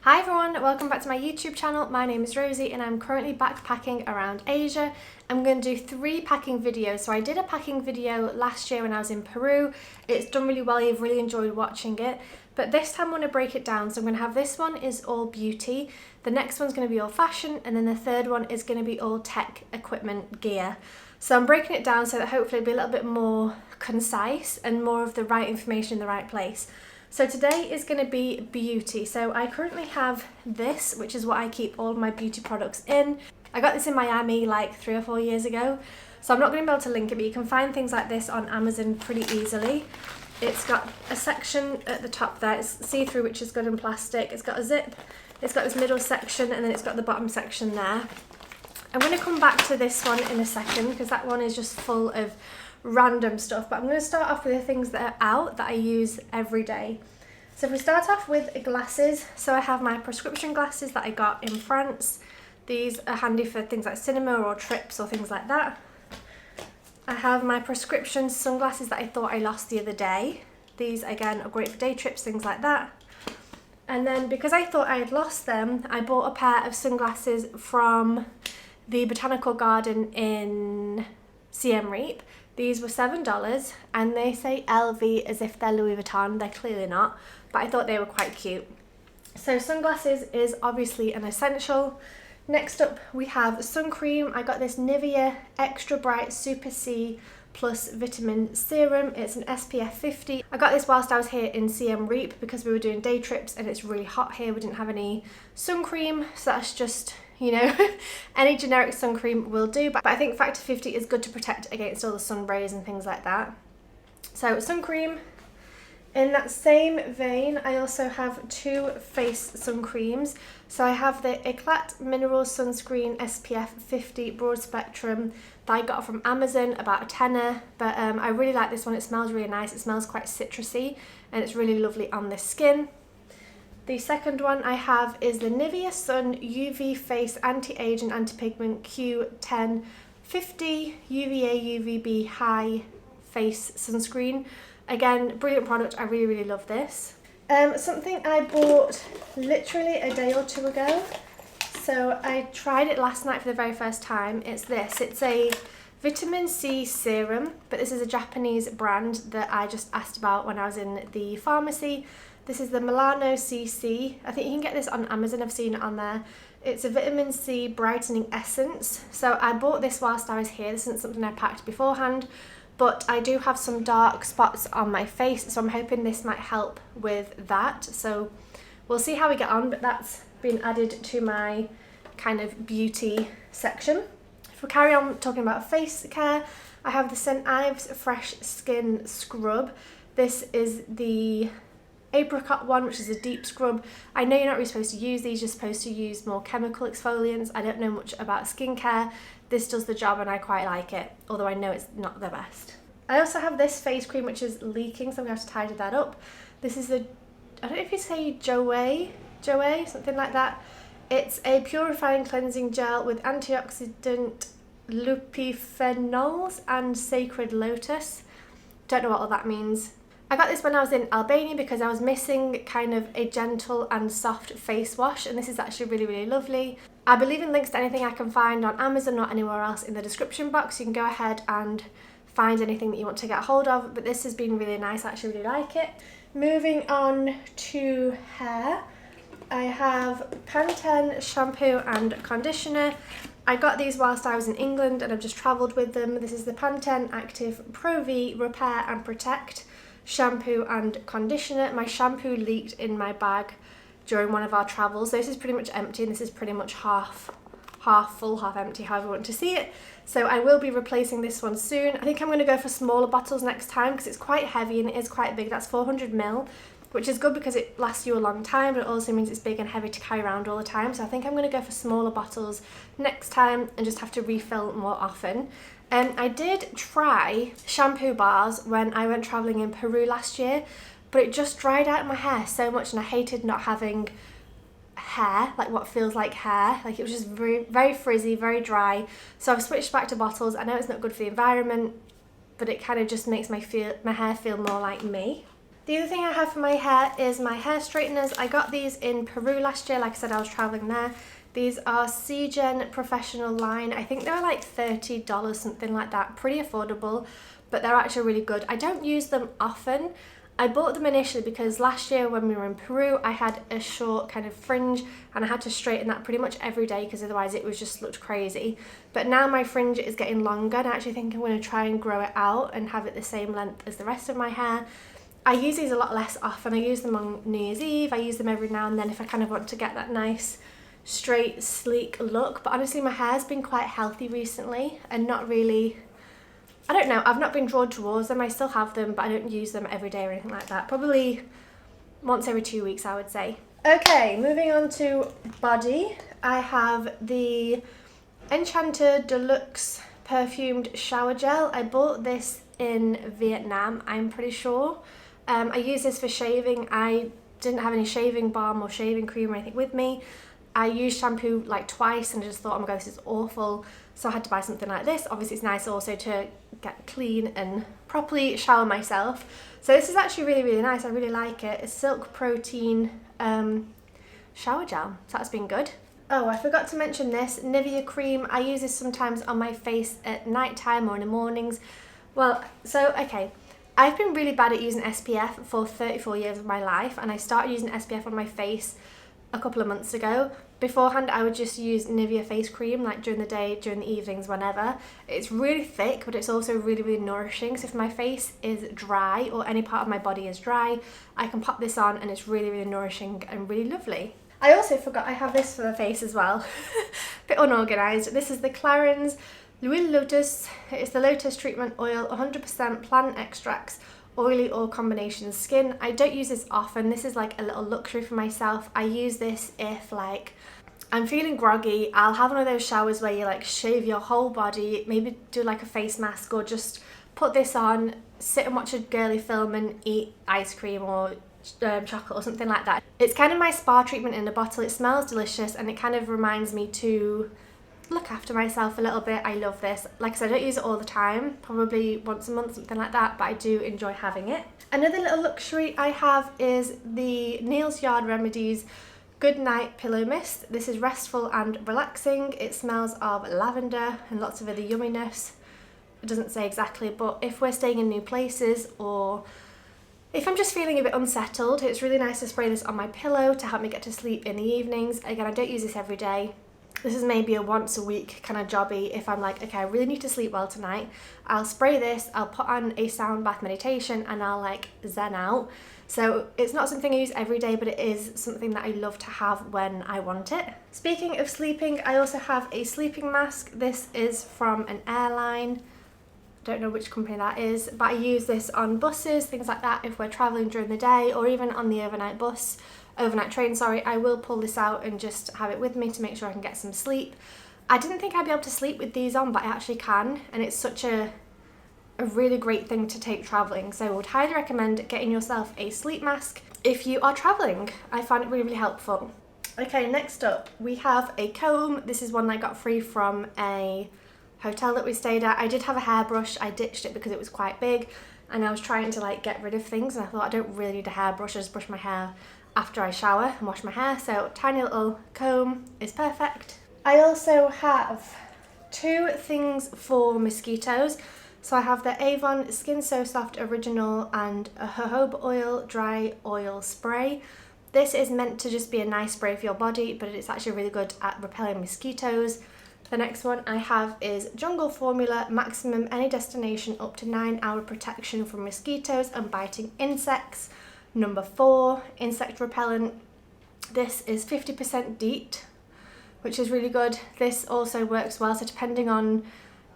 Hi everyone, welcome back to my YouTube channel. My name is Rosie and I'm currently backpacking around Asia. I'm going to do 3 packing videos. So I did a packing video last year when I was in Peru. It's done really well, you've really enjoyed watching it. But this time I'm going to break it down. So I'm going to have this one is all beauty, the next one's going to be all fashion, and then the third one is going to be all tech equipment gear. So I'm breaking it down so that hopefully it'll be a little bit more concise and more of the right information in the right place. So today is going to be beauty. So I currently have this, which is what I keep all of my beauty products in. I got this in Miami like 3 or 4 years ago. So I'm not going to be able to link it, but you can find things like this on Amazon pretty easily. It's got a section at the top there, it's see-through, which is good in plastic. It's got a zip, it's got this middle section, and then it's got the bottom section there. I'm going to come back to this one in a second because that one is just full of random stuff, but I'm going to start off with the things that are out that I use every day. So if we start off with glasses, so I have my prescription glasses that I got in France. These are handy for things like cinema or trips or things like that. I have my prescription sunglasses that I thought I lost the other day. These again are great for day trips, things like that. And then because I thought I had lost them, I bought a pair of sunglasses from the botanical garden in Siem Reap. These were $7 and they say LV as if they're Louis Vuitton. They're clearly not, but I thought they were quite cute. So sunglasses is obviously an essential. Next up we have sun cream. I got this Nivea Extra Bright Super C Plus Vitamin Serum. It's an SPF 50. I got this whilst I was here in Siem Reap because we were doing day trips and it's really hot here. We didn't have any sun cream, so that's just, you know, any generic sun cream will do, but I think factor 50 is good to protect against all the sun rays and things like that. So sun cream. In that same vein, I also have 2 face sun creams. So I have the Eclat Mineral Sunscreen SPF 50 Broad Spectrum that I got from Amazon, about a tenner, but I really like this one. It smells really nice. It smells quite citrusy and it's really lovely on the skin. The second one I have is the Nivea Sun UV Face Anti-Age and Anti-Pigment Q10 50 UVA UVB High Face Sunscreen. Again, brilliant product. I really love this. Something I bought literally a day or 2 ago. So I tried it last night for the very first time. It's this. It's a vitamin C serum, but this is a Japanese brand that I just asked about when I was in the pharmacy. This is the Milano CC. I think you can get this on Amazon, I've seen it on there. It's a vitamin C brightening essence. So I bought this whilst I was here. This isn't something I packed beforehand, but I do have some dark spots on my face, so I'm hoping this might help with that. So we'll see how we get on, but that's been added to my kind of beauty section. If we carry on talking about face care, I have the St. Ives Fresh Skin Scrub. This is the apricot one, which is a deep scrub. I know you're not really supposed to use these, you're supposed to use more chemical exfoliants. I don't know much about skincare. This does the job and I quite like it, although I know it's not the best. I also have this face cream which is leaking, so I'm going to have to tidy that up. This is the, I don't know if you say Joey, something like that. It's a purifying cleansing gel with antioxidant lupiphenols and sacred lotus. Don't know what all that means. I got this when I was in Albania because I was missing kind of a gentle and soft face wash, and this is actually really lovely. I'll be leaving links to anything I can find on Amazon or anywhere else in the description box. You can go ahead and find anything that you want to get hold of, but this has been really nice. I actually really like it. Moving on to hair, I have Pantene shampoo and conditioner. I got these whilst I was in England and I've just travelled with them. This is the Pantene Active Pro V Repair and Protect shampoo and conditioner. My shampoo leaked in my bag during one of our travels. This is pretty much empty and this is pretty much half full, half empty, however you want to see it. So I will be replacing this one soon. I think I'm going to go for smaller bottles next time because it's quite heavy and it is quite big. That's 400 ml, which is good because it lasts you a long time, but it also means it's big and heavy to carry around all the time. So I think I'm going to go for smaller bottles next time and just have to refill more often. I did try shampoo bars when I went travelling in Peru last year, but it just dried out my hair so much and I hated not having hair, like what feels like hair. Like it was just very frizzy, very dry. So I've switched back to bottles. I know it's not good for the environment, but it kind of just makes my hair feel more like me. The other thing I have for my hair is my hair straighteners. I got these in Peru last year. Like I said, I was traveling there. These are CGen Professional line. I think they were like $30, something like that. Pretty affordable, but they're actually really good. I don't use them often. I bought them initially because last year when we were in Peru, I had a short kind of fringe and I had to straighten that pretty much every day because otherwise it was just looked crazy. But now my fringe is getting longer and I actually think I'm going to try and grow it out and have it the same length as the rest of my hair. I use these a lot less often. I use them on New Year's Eve. I use them every now and then if I kind of want to get that nice, straight, sleek look. But honestly, my hair's been quite healthy recently and not really... I don't know, I've not been drawn towards them. I still have them, but I don't use them every day or anything like that. Probably once every 2 weeks, I would say. Okay, moving on to body. I have the Enchanted Deluxe Perfumed Shower Gel. I bought this in Vietnam, I'm pretty sure. I use this for shaving. I didn't have any shaving balm or shaving cream or anything with me. I used shampoo like twice and I just thought, oh my god, this is awful. So I had to buy something like this. Obviously it's nice also to get clean and properly shower myself. So this is actually really, really nice. I really like it. It's Silk Protein shower gel. So that's been good. Oh, I forgot to mention this, Nivea cream. I use this sometimes on my face at night time or in the mornings. Well, so, okay. I've been really bad at using SPF for 34 years of my life and I started using SPF on my face a couple of months ago. Beforehand, I would just use Nivea face cream like during the day, during the evenings, whenever. It's really thick, but it's also really, really nourishing. So if my face is dry or any part of my body is dry, I can pop this on and it's really, really nourishing and really lovely. I also forgot I have this for the face as well. Bit unorganised. This is the Clarins L'Huile Lotus. It's the Lotus Treatment Oil, 100% plant extracts, oily or combination skin. I don't use this often. This is like a little luxury for myself. I use this if like I'm feeling groggy. I'll have one of those showers where you like shave your whole body, maybe do like a face mask or just put this on, sit and watch a girly film and eat ice cream or chocolate or something like that. It's kind of my spa treatment in a bottle. It smells delicious and it kind of reminds me to look after myself a little bit. I love this. Like I said, I don't use it all the time, probably once a month, something like that, but I do enjoy having it. Another little luxury I have is the Neal's Yard Remedies Good Night Pillow Mist. This is restful and relaxing. It smells of lavender and lots of other yumminess. It doesn't say exactly, but if we're staying in new places or if I'm just feeling a bit unsettled, it's really nice to spray this on my pillow to help me get to sleep in the evenings. Again, I don't use this every day. This is maybe a once a week kind of jobby. If I'm like, okay, I really need to sleep well tonight, I'll spray this, I'll put on a sound bath meditation and I'll like zen out. So it's not something I use every day, but it is something that I love to have when I want it. Speaking of sleeping, I also have a sleeping mask. This is from an airline. Don't know which company that is, but I use this on buses, things like that, if we're traveling during the day or even on the overnight train, I will pull this out and just have it with me to make sure I can get some sleep. I didn't think I'd be able to sleep with these on, but I actually can, and it's such a really great thing to take traveling. So I would highly recommend getting yourself a sleep mask if you are traveling. I find it really, really helpful. Okay, next up we have a comb. This is one I got free from a hotel that we stayed at. I did have a hairbrush. I ditched it because it was quite big and I was trying to like get rid of things and I thought I don't really need a hairbrush. I just brush my hair after I shower and wash my hair, so tiny little comb is perfect. I also have two things for mosquitoes. So I have the Avon Skin So Soft Original and a jojoba oil dry oil spray. This is meant to just be a nice spray for your body, but it's actually really good at repelling mosquitoes. The next one I have is Jungle Formula Maximum Any Destination Up to 9-hour Protection from Mosquitoes and Biting Insects. Number 4, insect repellent. This is 50% DEET, which is really good. This also works well, so depending on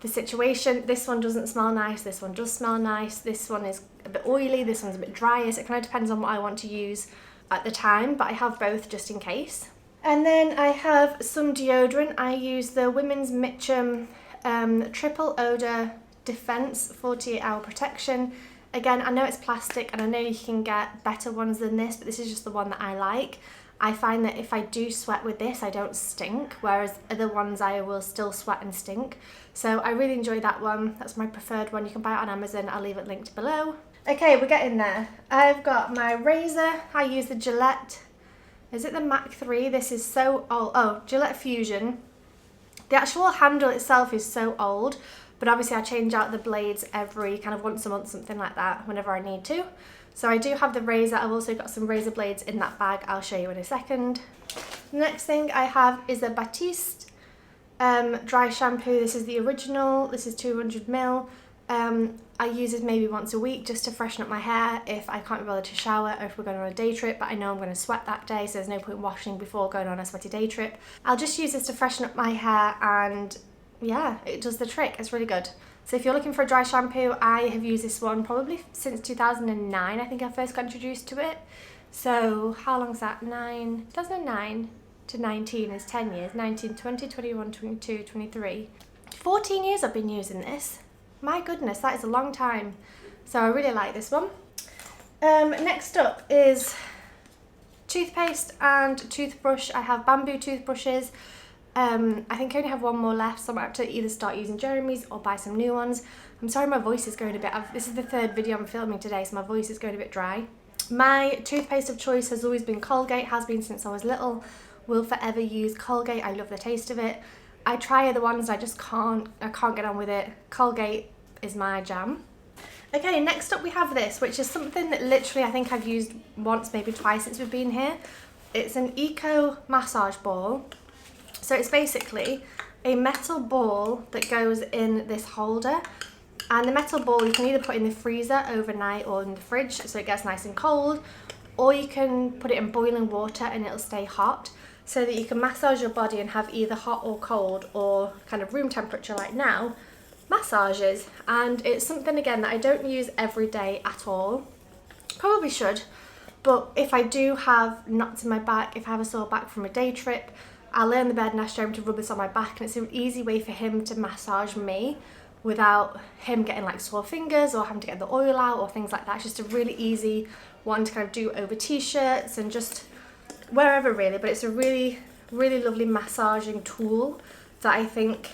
the situation, this one doesn't smell nice, this one does smell nice, this one is a bit oily, this one's a bit drier, so it kind of depends on what I want to use at the time, but I have both just in case. And then I have some deodorant. I use the Women's Mitchum Triple Odor Defense 48-hour protection. Again, I know it's plastic and I know you can get better ones than this, but this is just the one that I like. I find that if I do sweat with this, I don't stink, whereas other ones I will still sweat and stink. So I really enjoy that one. That's my preferred one. You can buy it on Amazon. I'll leave it linked below. Okay, we're getting there. I've got my razor. I use the Gillette. Is it the Mach 3? This is so old. Oh, Gillette Fusion. The actual handle itself is so old, but obviously I change out the blades every kind of once a month, something like that, whenever I need to. So I do have the razor. I've also got some razor blades in that bag. I'll show you in a second. The next thing I have is a Batiste dry shampoo. This is the original. This is 200ml. I use it maybe once a week just to freshen up my hair if I can't be bothered to shower or if we're going on a day trip, but I know I'm going to sweat that day, so there's no point washing before going on a sweaty day trip. I'll just use this to freshen up my hair, and yeah, it does the trick. It's really good. So if you're looking for a dry shampoo, I have used this one probably since 2009. I think I first got introduced to it. So how long is that? 2009 to 19 is 10 years. 19, 20, 21, 22, 23. 14 years I've been using this. My goodness, that is a long time. So I really like this one. Next up is toothpaste and toothbrush. I have bamboo toothbrushes. I think I only have one more left, so I might have to either start using Jeremy's or buy some new ones. I'm sorry my voice is going a bit... This is the third video I'm filming today, so my voice is going a bit dry. My toothpaste of choice has always been Colgate, has been since I was little. Will forever use Colgate. I love the taste of it. I try other ones, I can't get on with it. Colgate is my jam. Okay, next up we have this, which is something that literally I think I've used once, maybe twice since we've been here. It's an eco massage ball. So it's basically a metal ball that goes in this holder. And the metal ball you can either put in the freezer overnight or in the fridge so it gets nice and cold, or you can put it in boiling water and it'll stay hot, so that you can massage your body and have either hot or cold or kind of room temperature like now massages. And it's something again that I don't use every day at all. Probably should, but if I do have knots in my back, if I have a sore back from a day trip, I'll lay on the bed and ask Jeremy to rub this on my back, and it's an easy way for him to massage me without him getting like sore fingers or having to get the oil out or things like that. It's just a really easy one to kind of do over t-shirts and just wherever really, but it's a really lovely massaging tool that I think,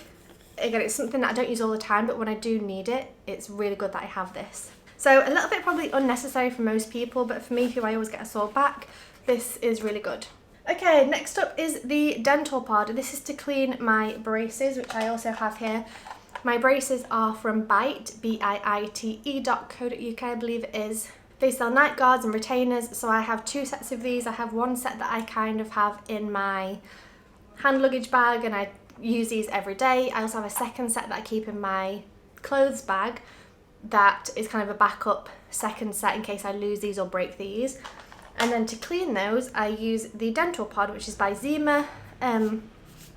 again, it's something that I don't use all the time, but when I do need it, it's really good that I have this. So a little bit probably unnecessary for most people, but for me, who I always get a sore back, this is really good. Okay, next up is the dental pod. This is to clean my braces, which I also have here. My braces are from Bite, BIITE.co.uk, I believe it is. They sell night guards and retainers, so I have two sets of these. I have one set that I kind of have in my hand luggage bag and I use these every day. I also have a second set that I keep in my clothes bag that is kind of a backup second set in case I lose these or break these. And then to clean those, I use the dental pod, which is by Zima.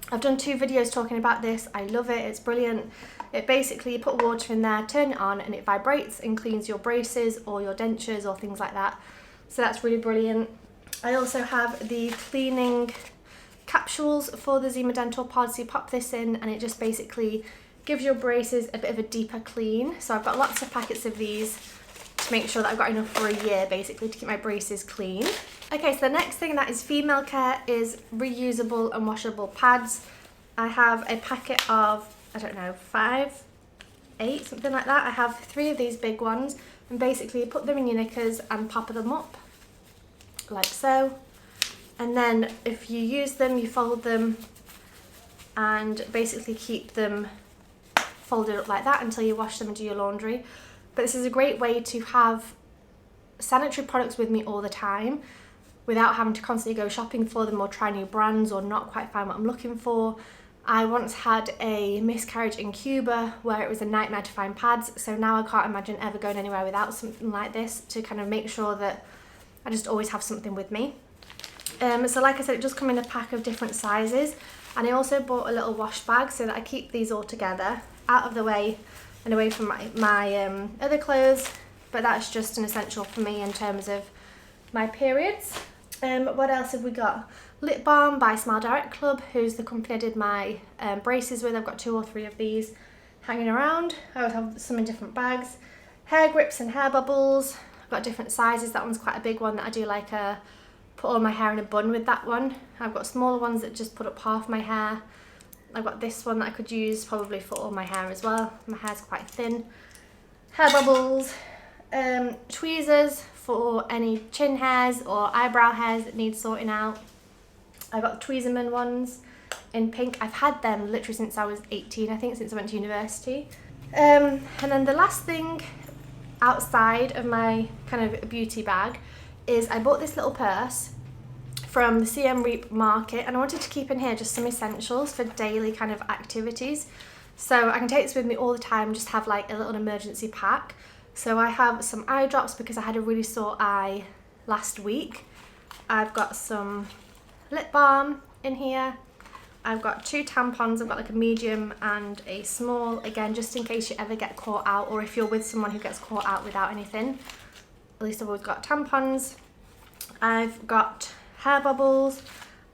I've done 2 videos talking about this. I love it, it's brilliant. It basically, you put water in there, turn it on, and it vibrates and cleans your braces or your dentures or things like that. So that's really brilliant. I also have the cleaning capsules for the Zima dental pod. So you pop this in and it just basically gives your braces a bit of a deeper clean. So I've got lots of packets of these to make sure that I've got enough for a year basically to keep my braces clean. Okay, so the next thing that is female care is reusable and washable pads. I have a packet of, I don't know, 5, 8, something like that. I have 3 of these big ones, and basically you put them in your knickers and pop them up like so. And then if you use them, you fold them and basically keep them folded up like that until you wash them and do your laundry. But this is a great way to have sanitary products with me all the time without having to constantly go shopping for them or try new brands or not quite find what I'm looking for. I once had a miscarriage in Cuba where it was a nightmare to find pads, so now I can't imagine ever going anywhere without something like this to kind of make sure that I just always have something with me. So like I said, it does come in a pack of different sizes, and I also bought a little wash bag so that I keep these all together out of the way and away from my other clothes, but that's just an essential for me in terms of my periods. What else have we got? Lip balm by Smile Direct Club, who's the company I did my braces with. I've got 2 or 3 of these hanging around. I always have some in different bags. Hair grips and hair bubbles. I've got different sizes. That one's quite a big one that I do like put all my hair in a bun with that one. I've got smaller ones that just put up half my hair. I've got this one that I could use probably for all my hair as well. My hair's quite thin. Hair bubbles. tweezers for any chin hairs or eyebrow hairs that need sorting out. I got the Tweezerman ones in pink. I've had them literally since I was 18, I think, since I went to university. And then the last thing outside of my kind of beauty bag is I bought this little purse from the CM Reap market, and I wanted to keep in here just some essentials for daily kind of activities. So I can take this with me all the time, just have like a little emergency pack. So I have some eye drops because I had a really sore eye last week. I've got some lip balm in here. I've got 2 tampons. I've got like a medium and a small, again, just in case you ever get caught out, or if you're with someone who gets caught out without anything. At least I've always got tampons. I've got hair bubbles.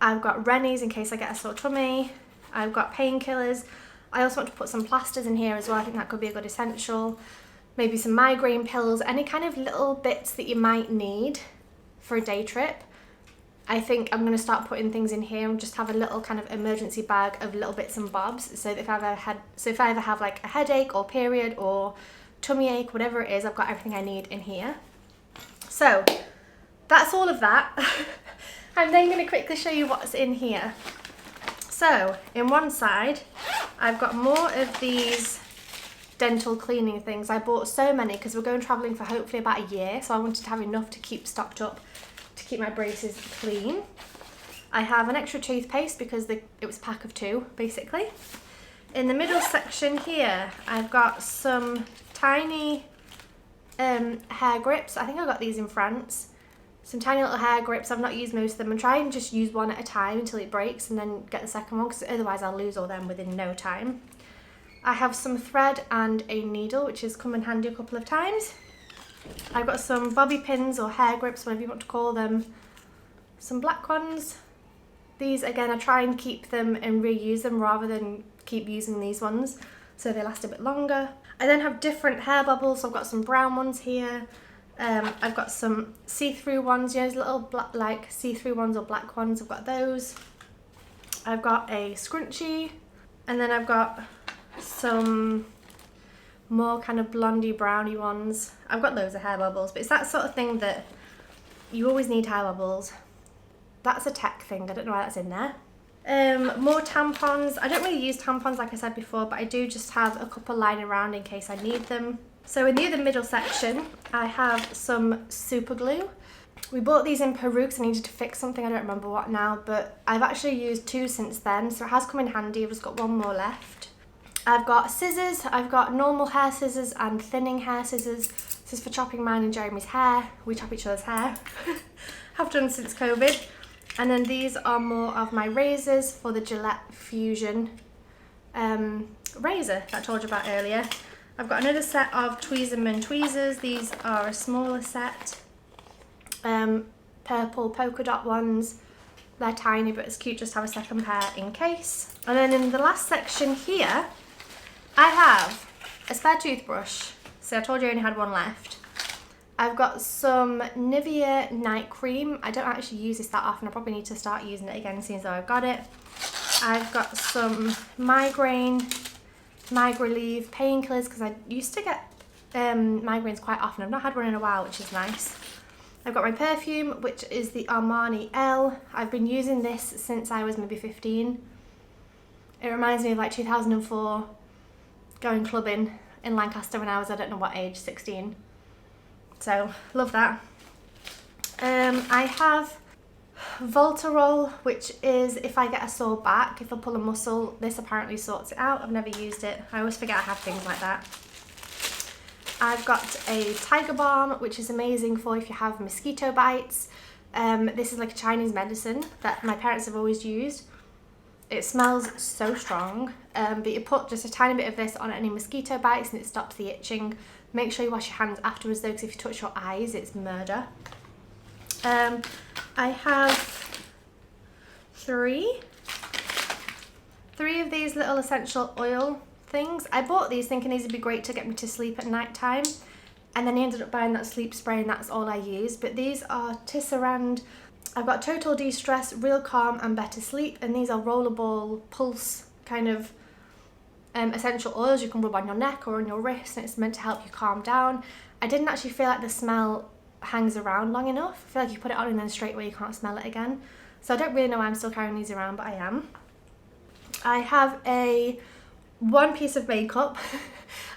I've got Rennies in case I get a sore tummy. I've got painkillers. I also want to put some plasters in here as well. I think that could be a good essential. Maybe some migraine pills, any kind of little bits that you might need for a day trip. I think I'm going to start putting things in here and just have a little kind of emergency bag of little bits and bobs. So if I ever have like a headache or period or tummy ache, whatever it is, I've got everything I need in here. So that's all of that. I'm then going to quickly show you what's in here. So in one side, I've got more of these dental cleaning things. I bought so many because we're going travelling for hopefully about a year, so I wanted to have enough to keep stocked up to keep my braces clean. I have an extra toothpaste because it was a pack of 2 basically. In the middle section here, I've got some tiny hair grips. I think I got these in France. Some tiny little hair grips. I've not used most of them, and try and just use one at a time until it breaks and then get the second one, because otherwise I'll lose all them within no time. I have some thread and a needle, which has come in handy a couple of times. I've got some bobby pins or hair grips, whatever you want to call them. Some black ones. These, again, I try and keep them and reuse them rather than keep using these ones, so they last a bit longer. I then have different hair bubbles. So I've got some brown ones here. I've got some see-through ones, you know, those little black, like see-through ones or black ones. I've got those. I've got a scrunchie, and then I've got some more kind of blondie brownie ones. I've got loads of hair bubbles, but it's that sort of thing that you always need hair bubbles. That's a tech thing, I don't know why that's in there. More tampons. I don't really use tampons like I said before, but I do just have a couple lying around in case I need them. So in the other middle section, I have some super glue. We bought these in Peru because I needed to fix something, I don't remember what now, but I've actually used 2 since then, so it has come in handy. I've just got 1 more left. I've got scissors. I've got normal hair scissors and thinning hair scissors. This is for chopping mine and Jeremy's hair. We chop each other's hair. Have done since COVID. And then these are more of my razors for the Gillette Fusion razor that I told you about earlier. I've got another set of Tweezerman tweezers. These are a smaller set. Purple polka dot ones. They're tiny, but it's cute just to have a second pair in case. And then in the last section here, I have a spare toothbrush. So I told you I only had 1 left. I've got some Nivea night cream. I don't actually use this that often. I probably need to start using it again since I've got it. I've got some migraine relief painkillers because I used to get migraines quite often. I've not had one in a while, which is nice. I've got my perfume, which is the Armani L. I've been using this since I was maybe 15. It reminds me of like 2004, going clubbing in Lancaster when I was, I don't know what age, 16. So, love that. I have Voltarol, which is if I get a sore back, if I pull a muscle, this apparently sorts it out. I've never used it. I always forget I have things like that. I've got a Tiger Balm, which is amazing for if you have mosquito bites. This is like a Chinese medicine that my parents have always used. It smells so strong, but you put just a tiny bit of this on any mosquito bites and it stops the itching. Make sure you wash your hands afterwards though, because if you touch your eyes, it's murder. I have three of these little essential oil things. I bought these thinking these would be great to get me to sleep at night time, and then I ended up buying that sleep spray and that's all I use. But these are Tisserand. I've got Total De-Stress, Real Calm and Better Sleep, and these are rollerball pulse kind of essential oils you can rub on your neck or on your wrist, and it's meant to help you calm down. I didn't actually feel like the smell hangs around long enough. I feel like you put it on and then straight away you can't smell it again. So I don't really know why I'm still carrying these around, but I am. I have one piece of makeup,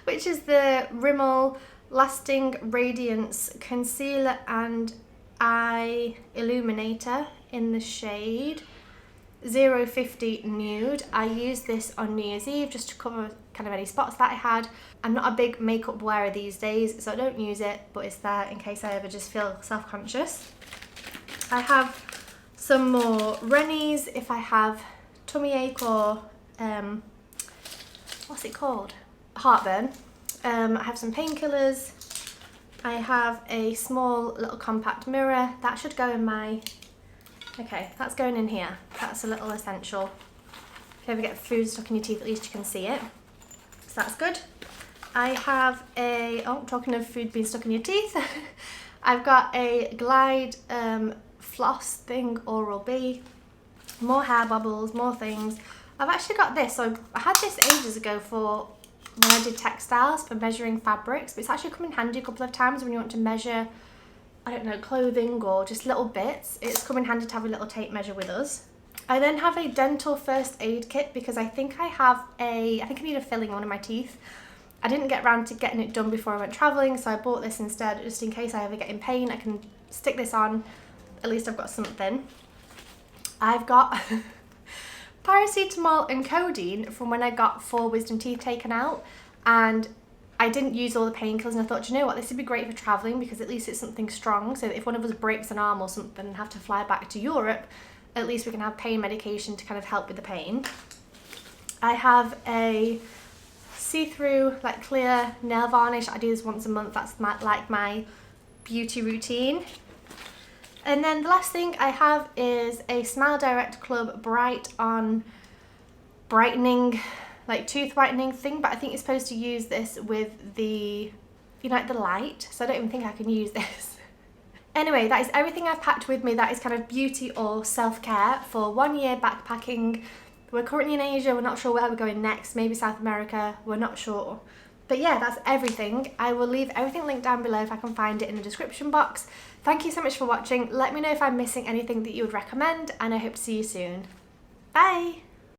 which is the Rimmel Lasting Radiance Concealer and Eye Illuminator in the shade 050 Nude. I used this on New Year's Eve just to cover kind of any spots that I had. I'm not a big makeup wearer these days, so I don't use it, but it's there in case I ever just feel self-conscious. I have some more Rennies if I have tummy ache or what's it called? Heartburn. I have some painkillers. I have a small little compact mirror. That should go in my... Okay, that's going in here. That's a little essential. If you ever get food stuck in your teeth, at least you can see it. So that's good. I have talking of food being stuck in your teeth, I've got a Glide floss thing, Oral-B. More hair bubbles, more things. I've actually got this. So I had this ages ago for when I did textiles for measuring fabrics, but it's actually come in handy a couple of times when you want to measure, I don't know, clothing or just little bits. It's come in handy to have a little tape measure with us. I then have a dental first aid kit because I think I need a filling in one of my teeth. I didn't get around to getting it done before I went traveling, so I bought this instead just in case I ever get in pain. I can stick this on, at least I've got something. I've got paracetamol and codeine from when I got 4 wisdom teeth taken out, and I didn't use all the painkillers, and I thought, you know what, this would be great for traveling because at least it's something strong, so that if one of us breaks an arm or something and have to fly back to Europe, at least we can have pain medication to kind of help with the pain. I have a see-through, like clear nail varnish. I do this once a month. That's my beauty routine. And then the last thing I have is a Smile Direct Club Bright On brightening, like tooth whitening thing, but I think you're supposed to use this with the, you know, like the light, so I don't even think I can use this. Anyway, that is everything I've packed with me. That is kind of beauty or self-care for 1 year backpacking. We're currently in Asia, we're not sure where we're going next, maybe South America, we're not sure. But yeah, that's everything. I will leave everything linked down below if I can find it in the description box. Thank you so much for watching. Let me know if I'm missing anything that you would recommend, and I hope to see you soon. Bye!